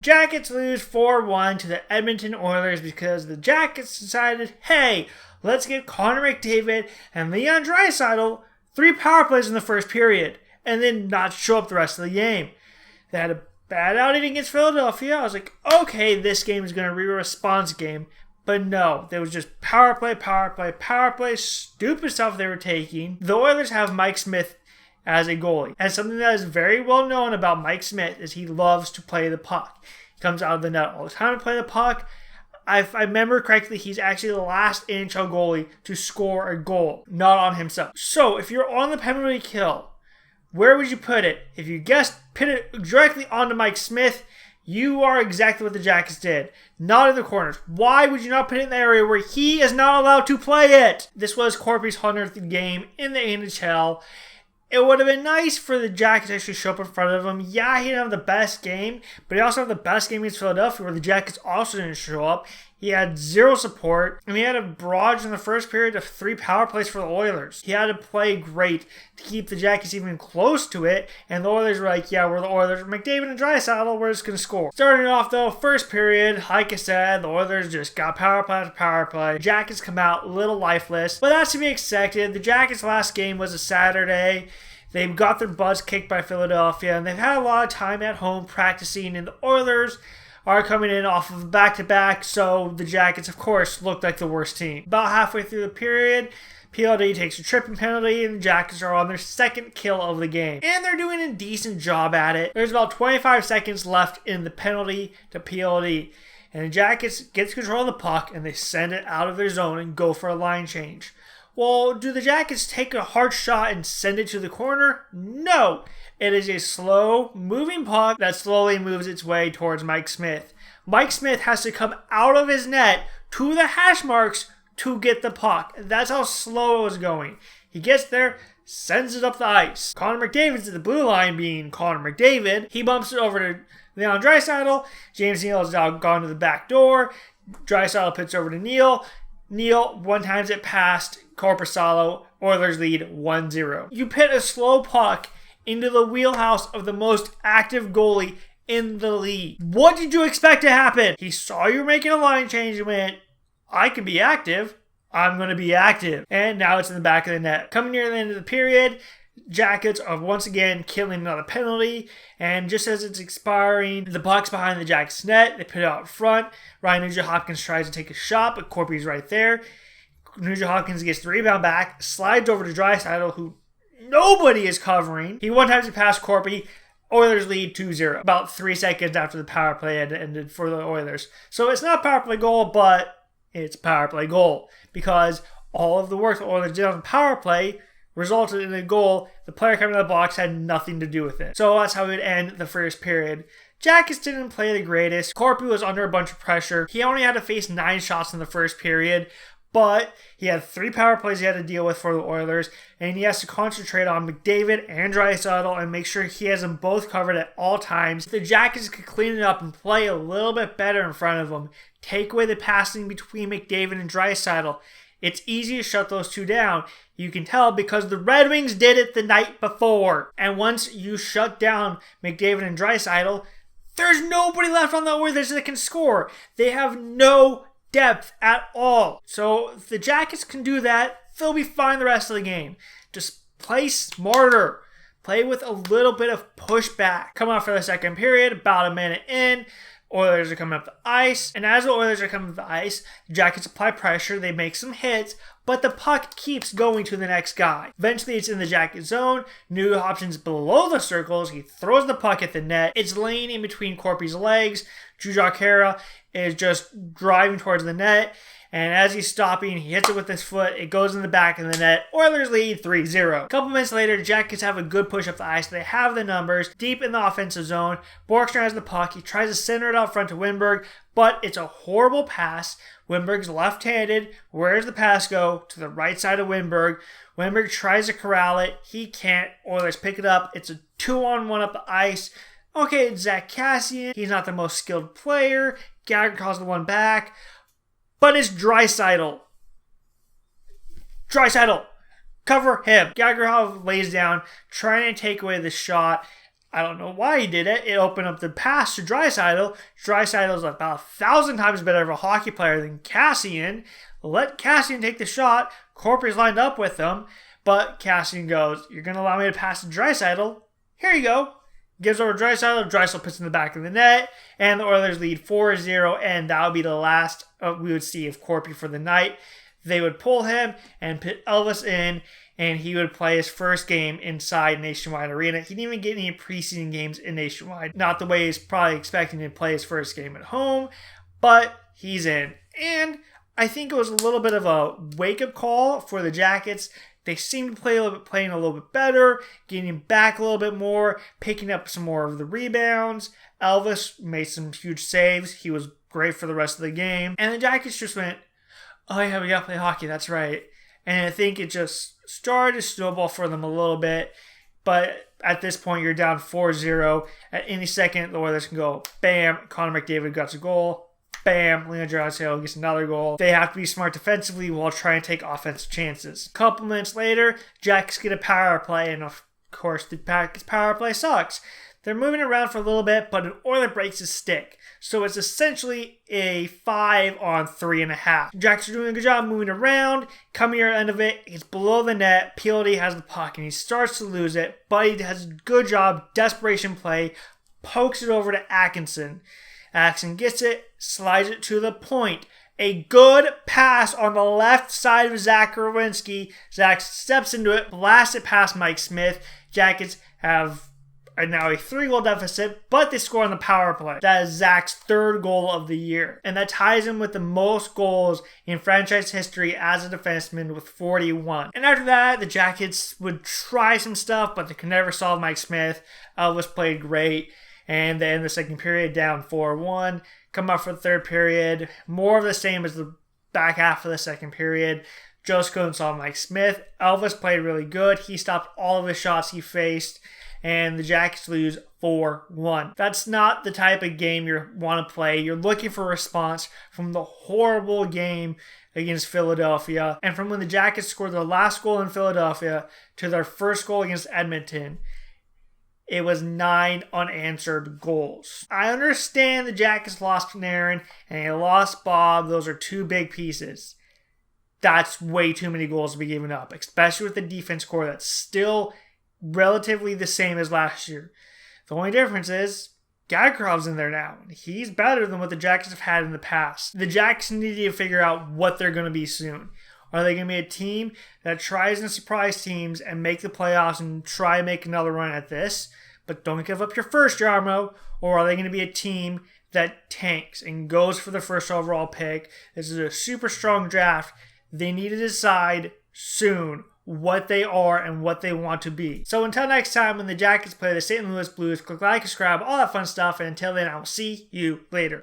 Jackets lose 4-1 to the Edmonton Oilers because the Jackets decided, hey, let's give Connor McDavid and Leon Draisaitl 3 power plays in the first period and then not show up the rest of the game. They had a bad outing against Philadelphia. I was like, okay, this game is going to be a response game. But no, there was just power play, stupid stuff they were taking. The Oilers have Mike Smith as a goalie. And something that is very well known about Mike Smith is he loves to play the puck. He comes out of the net all the time to play the puck. If I remember correctly, he's actually the last NHL goalie to score a goal, not on himself. So if you're on the penalty kill, where would you put it? If you guessed, put it directly onto Mike Smith, you are exactly what the Jackets did. Not in the corners. Why would you not put it in the area where he is not allowed to play it? This was Corpy's 100th game in the NHL. It would have been nice for the Jackets to actually show up in front of him. Yeah, he didn't have the best game, but he also had the best game against Philadelphia where the Jackets also didn't show up. He had zero support, and he had a barrage in the first period of 3 power plays for the Oilers. He had to play great to keep the Jackets even close to it, and the Oilers were like, yeah, we're the Oilers. McDavid and Draisaitl, we're just going to score. Starting off, though, first period, like I said, the Oilers just got power play after power play. Jackets come out a little lifeless, but that's to be expected. The Jackets' last game was a Saturday. They got their butts kicked by Philadelphia, and they've had a lot of time at home practicing, and the Oilers are coming in off of back-to-back, so the Jackets, of course, looked like the worst team. About halfway through the period, PLD takes a tripping penalty, and the Jackets are on their second kill of the game. And they're doing a decent job at it. There's about 25 seconds left in the penalty to PLD, and the Jackets gets control of the puck, and they send it out of their zone and go for a line change. Well, do the Jackets take a hard shot and send it to the corner? No! It is a slow-moving puck that slowly moves its way towards Mike Smith. Mike Smith has to come out of his net to the hash marks to get the puck. That's how slow it was going. He gets there, sends it up the ice. Connor McDavid's at the blue line being Connor McDavid. He bumps it over to Leon Draisaitl. James Neal has now gone to the back door. Draisaitl puts over to Neal. Neal one-times it past Korpisalo. Oilers lead 1-0. You put a slow puck into the wheelhouse of the most active goalie in the league. What did you expect to happen? He saw you making a line change and went, I can be active. I'm going to be active. And now it's in the back of the net. Coming near the end of the period, Jackets are once again killing another penalty. And just as it's expiring, the puck's behind the Jackets net. They put it out front. Ryan Nugent-Hopkins tries to take a shot, but Corpy's right there. Nugent-Hopkins gets the rebound back, slides over to Draisaitl, who nobody is covering. He one-times it past Corpy. Oilers lead 2-0. About 3 seconds after the power play had ended for the Oilers. So it's not a power play goal, but it's a power play goal. Because all of the work the Oilers did on the power play resulted in a goal. The player coming out of the box had nothing to do with it. So that's how it would end the first period. Jackets didn't play the greatest. Corpy was under a bunch of pressure. He only had to face 9 shots in the first period. But he had 3 power plays he had to deal with for the Oilers, and he has to concentrate on McDavid and Draisaitl and make sure he has them both covered at all times. If the Jackets could clean it up and play a little bit better in front of them, take away the passing between McDavid and Draisaitl, it's easy to shut those two down. You can tell because the Red Wings did it the night before. And once you shut down McDavid and Draisaitl, there's nobody left on the Oilers that can score. They have no depth at all. So if the Jackets can do that, they'll be fine the rest of the game. Just play smarter. Play with a little bit of pushback. Come out for the second period, about a minute in. Oilers are coming up the ice. And as the Oilers are coming up the ice, the Jackets apply pressure. They make some hits. But the puck keeps going to the next guy. Eventually, it's in the Jacket zone. New options below the circles. He throws the puck at the net. It's laying in between Corpy's legs. Jujhar Khaira is just driving towards the net. And as he's stopping, he hits it with his foot. It goes in the back of the net. Oilers lead 3-0. A couple minutes later, Jackets have a good push up the ice. They have the numbers deep in the offensive zone. Borkström has the puck. He tries to center it out front to Wennberg, but it's a horrible pass. Wennberg's left-handed. Where does the pass go? To the right side of Wennberg. Wennberg tries to corral it. He can't. Oilers pick it up. It's a 2-on-1 up the ice. Okay, it's Zach Kassian. He's not the most skilled player. Gallagher calls the one back. But it's Draisaitl. Draisaitl. Cover him. Gallagher lays down, trying to take away the shot. I don't know why he did it. It opened up the pass to Draisaitl. Draisaitl is about 1,000 times better of a hockey player than Kassian. Let Kassian take the shot. Corpy's lined up with him, but Kassian goes, "You're going to allow me to pass to Draisaitl? Here you go." Gives over Draisaitl. Draisaitl puts in the back of the net, and the Oilers lead 4-0, and that would be the last we would see of Corpy for the night. They would pull him and put Elvis in, and he would play his first game inside Nationwide Arena. He didn't even get any preseason games in Nationwide. Not the way he's probably expecting to play his first game at home, but he's in. And I think it was a little bit of a wake-up call for the Jackets. They seem to playing a little bit better, getting back a little bit more, picking up some more of the rebounds. Elvis made some huge saves. He was great for the rest of the game. And the Jackets just went, "Oh yeah, we gotta play hockey, that's right." And I think it just started to snowball for them a little bit. But at this point, you're down 4-0. At any second, the Oilers can go, bam, Connor McDavid got a goal. Bam, Leon Draisaitl gets another goal. They have to be smart defensively while trying to take offensive chances. A couple minutes later, Jacks get a power play, and of course, the Jackets' power play sucks. They're moving around for a little bit, but an Oiler breaks his stick. So it's essentially a 5-on-3.5. Jacks are doing a good job moving around. Coming near the end of it, it's below the net. PLD has the puck, and he starts to lose it, but he does a good job. Desperation play. Pokes it over to Atkinson. Atkinson gets it, slides it to the point. A good pass on the left side of Zach Rowinski. Zach steps into it, blasts it past Mike Smith. Jackets have now a 3-goal deficit, but they score on the power play. That is Zach's 3rd goal of the year. And that ties him with the most goals in franchise history as a defenseman with 41. And after that, the Jackets would try some stuff, but they could never solve Mike Smith. Elvis played great. And then the second period, down 4-1. Come up for the third period. More of the same as the back half of the second period. Joe couldn't solve Mike Smith. Elvis played really good. He stopped all of the shots he faced. And the Jackets lose 4-1. That's not the type of game you want to play. You're looking for a response from the horrible game against Philadelphia. And from when the Jackets scored their last goal in Philadelphia to their first goal against Edmonton, it was 9 unanswered goals. I understand the Jackets lost Panarin and they lost Bob. Those are 2 big pieces. That's way too many goals to be given up, especially with the defense core that's still relatively the same as last year. The only difference is Gagarov's in there now. He's better than what the Jackets have had in the past. The Jackets need to figure out what they're going to be soon. Are they going to be a team that tries to surprise teams and make the playoffs and try to make another run at this, but don't give up your first, Jarmo? Or are they going to be a team that tanks and goes for the first overall pick? This is a super strong draft. They need to decide soon what they are and what they want to be. So until next time, when the Jackets play the St. Louis Blues, click like, subscribe, all that fun stuff, and until then, I will see you later.